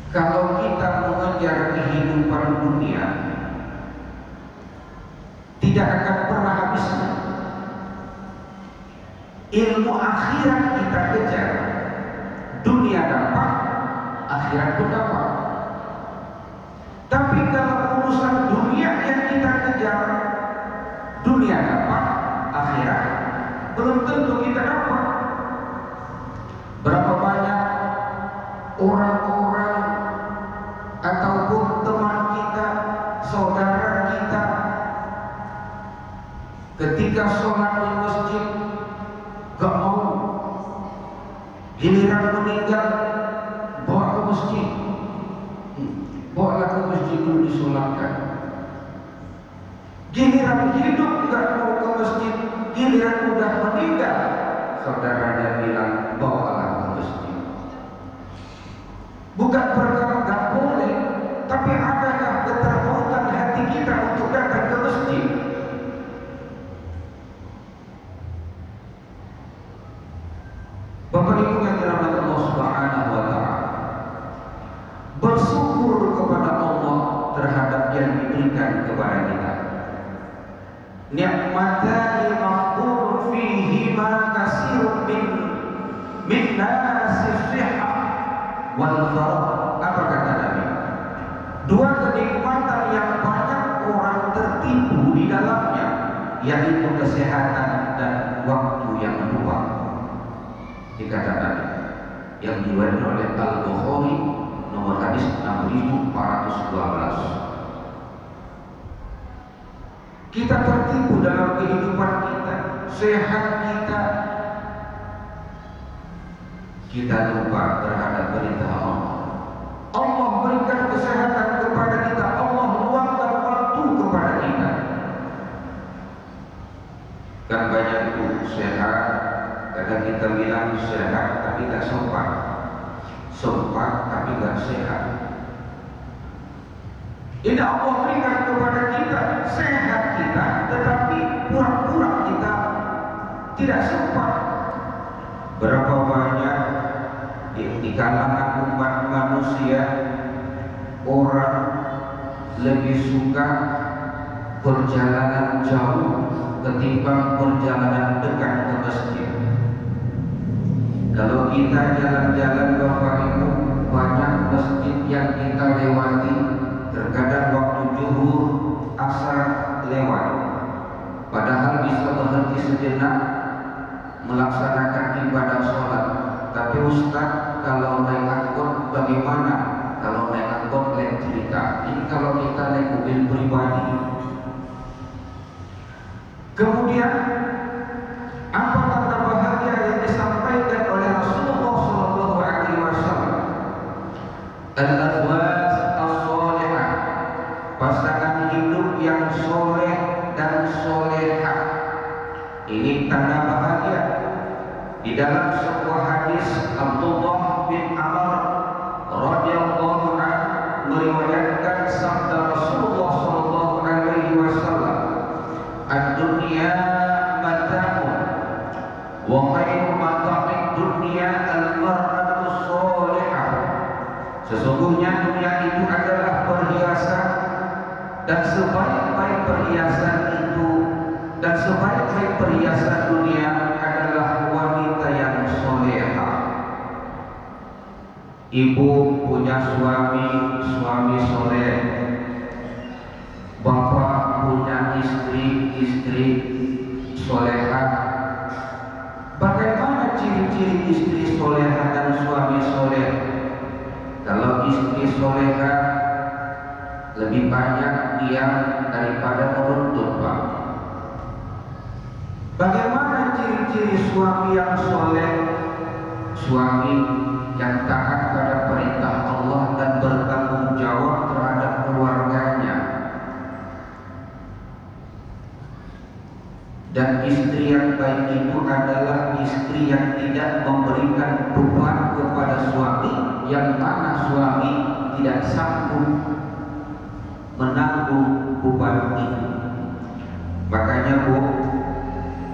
Kalau kita mengejar kehidupan dunia, tidak akan pernah habisnya. Ilmu akhirat kita kejar, dunia dapat, akhirat pun dapat. Tapi kalau urusan dunia yang kita kejar, dunia dapat, akhirat belum tentu kita dapat. Berapa banyak orang-orang ataupun teman kita, saudara kita, ketika sholat di masjid gak mau, giliran meninggal bawa ke masjid, bawalah ke masjid dulu disolatkan. Giliran hidup gak mau ke masjid, giliran udah meninggal saudaranya bilang bawalah ke masjid. Bukan perkara gak boleh, tapi adakah keterkaitan hati kita untuk datang ke masjid? Bapak Ibu yang dirahmati Allah Subhanahu wa taala, bersyukur kepada Allah terhadap yang diberikan kepada kita. Ni'matani maghfurun fihi ma katsirun min nasi sihah wal farah. Apa kata Nabi? Dua kenikmatan yang banyak orang tertipu di dalamnya, yaitu kesehatan dan waktu yang luang. Dikatakan yang diriwayatkan oleh Al-Bukhari nomor hadis 6412. Kita tertipu dalam kehidupan kita, sehat kita lupa terhadap perintah Allah. Allah berikan kesehatan kepada kita, Allah luangkan waktu kepada kita. Kan banyak itu sehat, kadang kita bilang sehat tapi gak sempat, sempat tapi gak sehat. Ini Allah berikan kepada kita sehat kita, tetapi pura-pura kita tidak sempat. Berapa banyak di kalangan umat manusia orang lebih suka perjalanan jauh ketimbang perjalanan dekat ke masjid. Kalau kita jalan-jalan Bapak Ibu, banyak masjid yang kita lewati, terkadang waktu zuhur, asar lewat, padahal bisa berhenti sejenak melaksanakan ibadah sholat. Tapi Ustaz, kalau naik angkot bagaimana? Kalau naik angkot lain cerita. Ini kalau kita naik mobil pribadi. Kemudian apa tanda bahagia yang disampaikan oleh Rasulullah SAW? Al-azwaj as-salihah, pasangan hidup yang soleh dan solehah. Ini tanda bahagia. Di dalam sebuah hadis, Abdullah bin Amr radhiyallahu anhu meriwayatkan sabda Rasulullah SAW, "Ad-dunya mata'un wa khairu mata'id dunya al-mar'atu sholihah." Sesungguhnya dunia itu adalah perhiasan, dan sebaik-baik perhiasan itu, dan sebaik-baik perhiasan dunia adalah wanita yang solehah. Ibu punya suami soleh, bapak punya istri solehah. Bagaimana ciri-ciri istri solehah dan suami soleh? Kalau istri solehah lebih banyak diam daripada menuntut, Pak. Bagaimana ciri-ciri suami yang soleh? Suami yang taat pada perintah Allah dan bertanggung jawab terhadap keluarganya. Dan istri yang baik itu adalah istri yang tidak memberikan beban kepada suami, yang mana suami tidak sanggup menanggung beban itu. Makanya Bu,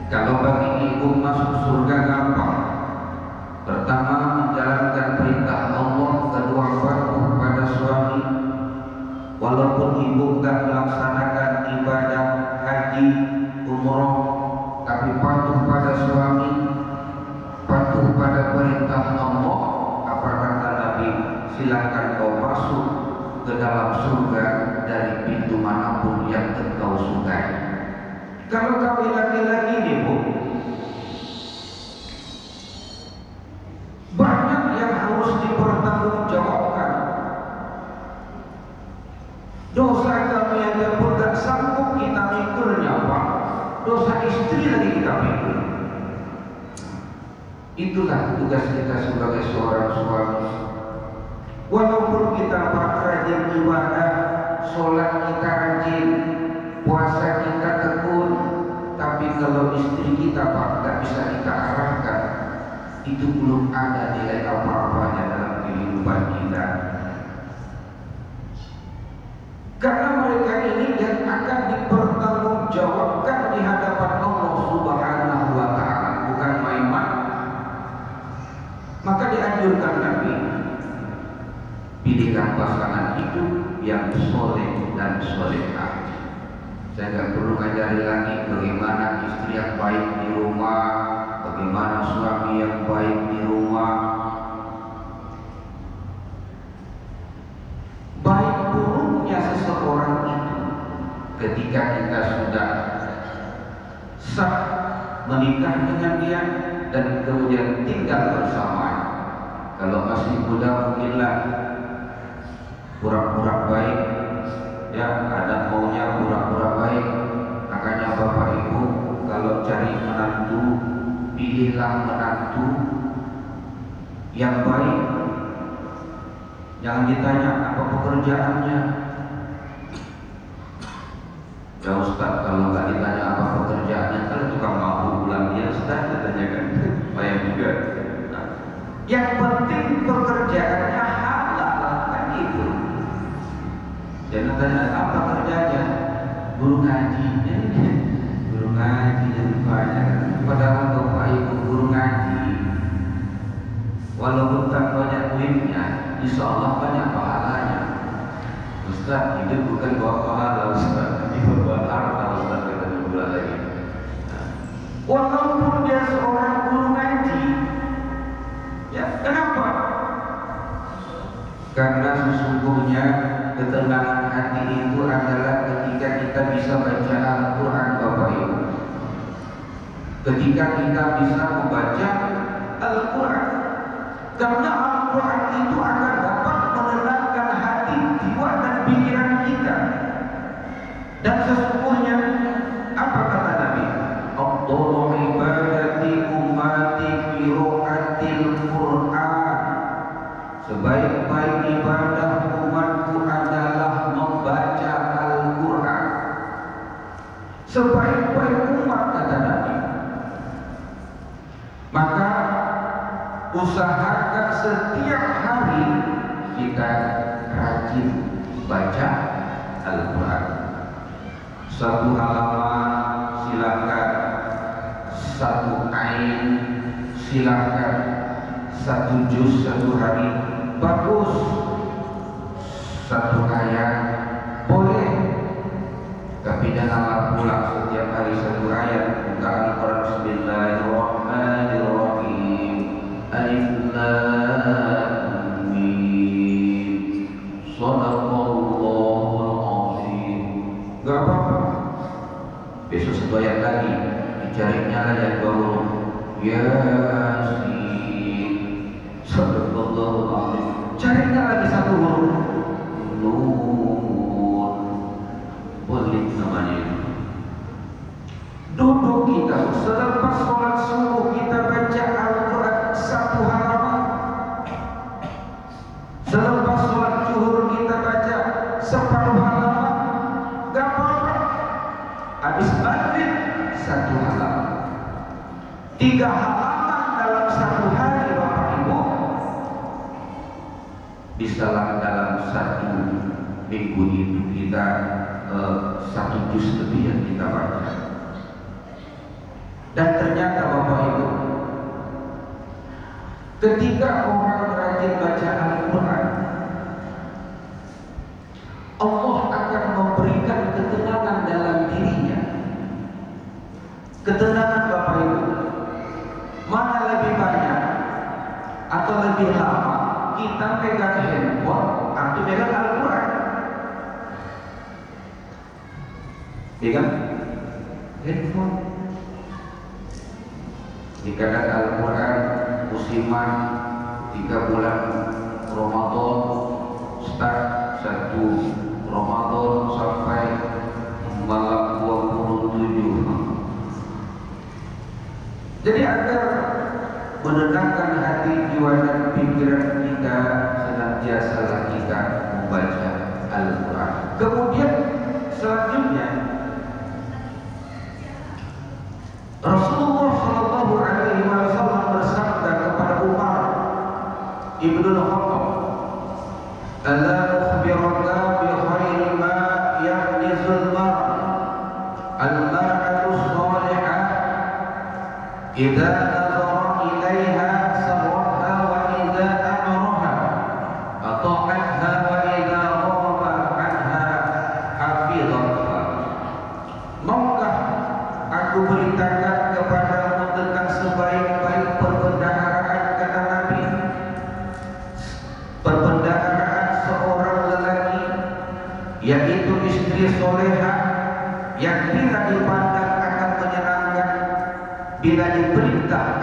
kalau bagi ibu masuk surga gampang. Pertama, menjalankan perintah Allah. Kedua, patuh pada silakan kau masuk ke dalam surga dari pintu manapun yang engkau sukai. Kalau kau laki-laki ini, Bu, banyak yang harus dipertanggungjawabkan. Dosa kami aja pun gak sanggup kita mikulnya, Pak. Dosa istri lagi kita pikul. Itulah tugas kita sebagai seorang suami. Walaupun kita rajin ibadah, sholat kita rajin, puasa kita tekun, tapi kalau istri kita, Pak, gak bisa kita arahkan, itu belum ada nilai apa-apanya dalam kehidupan kita. Karena mereka ini yang akan dipertanggungjawabkan di hadapan Allah Subhanahu wa Ta'ala, bukan main-main. Maka dianjurkan Nabi, pilihkan pasangan hidup yang soleh dan solehah. Saya nggak perlu ngajari lagi bagaimana istri yang baik di rumah, bagaimana suami yang baik di rumah. Baik buruknya seseorang itu ketika kita sudah sah menikah dengan dia dan kemudian tinggal bersama. Kalau masih muda mungkinlah pura-pura baik, ya, ada maunya pura-pura baik. Makanya Bapak Ibu kalau cari menantu, pilihlah menantu yang baik. Jangan ditanya apa pekerjaannya. Ya Ustaz, kalau nggak ditanya apa pekerjaannya, kalau tukang mampu pulang dia Ustaz, katanya kan, bayang juga. Nah, yang penting pekerjaannya halal, kan itu. Jangan tanya apa kerjanya, guru ngaji, guru ngaji yang banyak. Padahal Bapak Ibu guru ngaji, walaupun tak banyak duitnya, insya Allah banyak pahalanya. Ustaz, hidup bukan bawa pahala, Ustaz, ini bawa harta, Ustaz, kita jumlah lagi. Nah, walaupun dia seorang guru ngaji, ya kenapa? Karena sesungguhnya ketenangan hati itu adalah ketika kita bisa baca Al-Quran, Bapak Ibu. Ketika kita bisa membaca Al-Quran, karena Al-Quran itu akan dapat menenangkan hati, jiwa dan pikiran kita. Dan sesungguhnya apa kata Nabi? Afdalu ibadati ummati qiraatil Quran. Sebaik-baik ibadah umatku adalah membaca Al-Quran. Sebaik-baik umat, kata Nabi. Maka usahakan setiap hari kita rajin baca Al-Quran. Satu halaman silakan, satu ain silakan, satu juz satu hari bagus, satu ayat boleh, tapi janganlah pulang setiap hari satu ayat. Buka Al-Quran, Bismillahirrahmanirrahim, Alif Lam Mim, Shadaqallahul Azim. Gak apa-apa, besok satu ayat lagi, dicarinya ayat baru, Yasin, Shadaqallahul Azim. Carinya lagi satu huruf, Nun, boleh namanya. Duduk kita selepas sholat subuh kita baca Al-Quran satu halaman. Selepas sholat zuhur kita baca separuh halaman. Gak apa-apa. Habis maghrib satu halaman. 3 halaman dalam satu hari, Bapak Ibu, bisalah dalam satu minggu itu kita satu juz lebih yang kita baca. Dan ternyata Bapak Ibu, ketika orang rajin baca Al-Quran, Allah akan memberikan ketenangan dalam dirinya. Ketenangan, Bapak Ibu, mana lebih banyak atau lebih lama kita kita pegang handphone atau pegang Al-Quran? Pegang handphone. Dikatakan Al-Quran musiman 3 bulan Ramadan, start 1 Ramadan sampai malam 27. Jadi agar menenangkan hati, jiwa dan pikiran kita, senantiasalah kita membaca Al-Quran. Kemudian selanjutnya Rasulullah Shallallahu Alaihi Wasallam bersabda kepada Umar ibnu Khattab, "Ala ukhbiraka bi khairi ma yahnizul mar al-mar'atu salihah idza nazara ilaiha sarraha wa idza amaraha ata'atha wa idza ghaba anha hafizatha." Maukah aku beritakan kepadamu tentang sebaik-baik perbendaharaan, kata Nabi, perbendaharaan seorang lelaki, yaitu istri soleha yang bila dipandang akan menyenangkan, bila diperintah